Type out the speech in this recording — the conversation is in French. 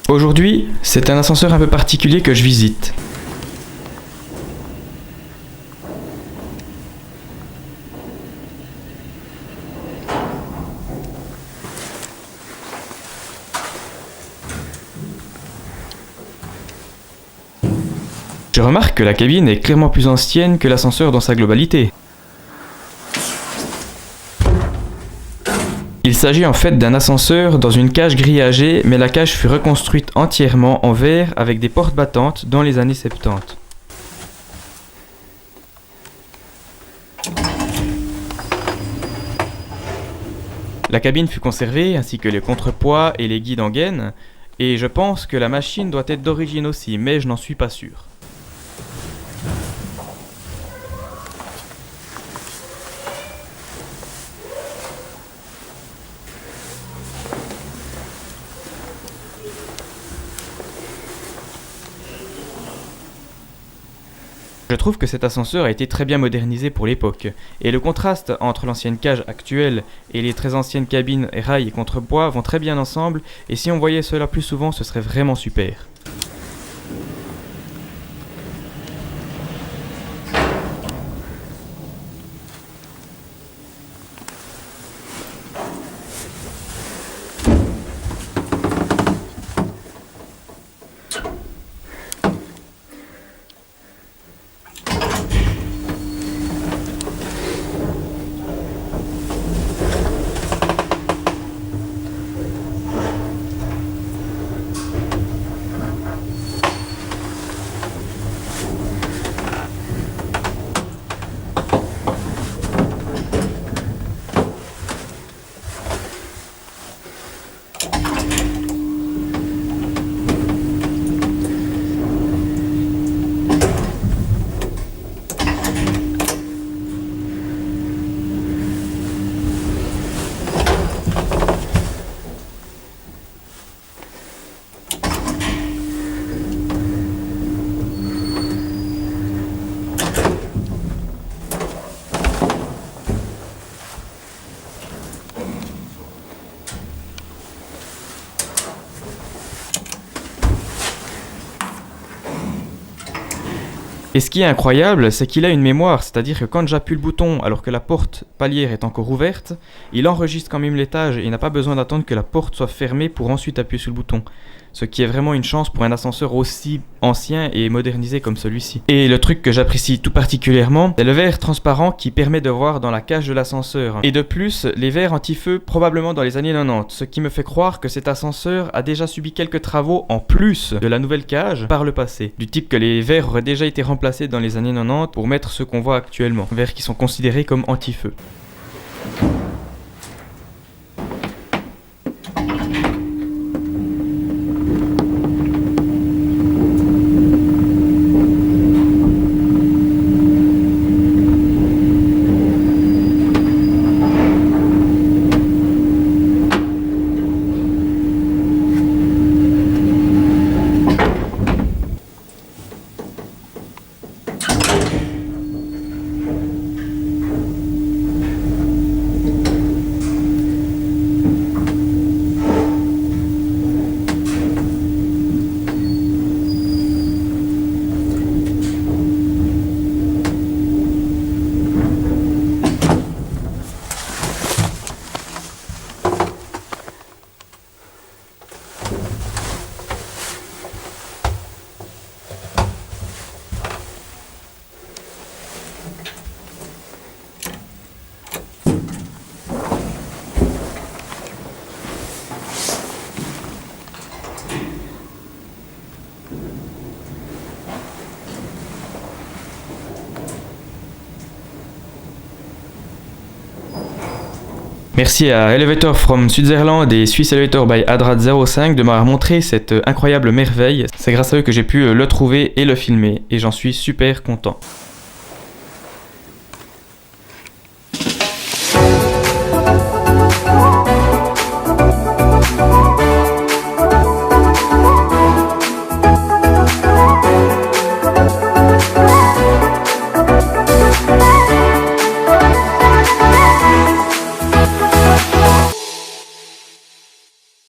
Aujourd'hui, c'est un ascenseur un peu particulier que je visite. Je remarque que la cabine est clairement plus ancienne que l'ascenseur dans sa globalité. Il s'agit en fait d'un ascenseur dans une cage grillagée, mais la cage fut reconstruite entièrement en verre avec des portes battantes dans les années 70. La cabine fut conservée, ainsi que les contrepoids et les guides en gaine, et je pense que la machine doit être d'origine aussi, mais je n'en suis pas sûr. Je trouve que cet ascenseur a été très bien modernisé pour l'époque, et le contraste entre l'ancienne cage actuelle et les très anciennes cabines rails et contrepoids vont très bien ensemble, et si on voyait cela plus souvent, ce serait vraiment super. Et ce qui est incroyable, c'est qu'il a une mémoire, c'est-à-dire que quand j'appuie le bouton alors que la porte palière est encore ouverte, il enregistre quand même l'étage et il n'a pas besoin d'attendre que la porte soit fermée pour ensuite appuyer sur le bouton. Ce qui est vraiment une chance pour un ascenseur aussi ancien et modernisé comme celui-ci. Et le truc que j'apprécie tout particulièrement, c'est le verre transparent qui permet de voir dans la cage de l'ascenseur. Et de plus, les verres anti-feu probablement dans les années 90, ce qui me fait croire que cet ascenseur a déjà subi quelques travaux en plus de la nouvelle cage par le passé. Du type que les verres auraient déjà été remplacés dans les années 90 pour mettre ceux qu'on voit actuellement. Verres qui sont considérés comme anti-feu. Merci à Elevator from Switzerland et Swiss Elevator by Adrad05 de m'avoir montré cette incroyable merveille. C'est grâce à eux que j'ai pu le trouver et le filmer et j'en suis super content.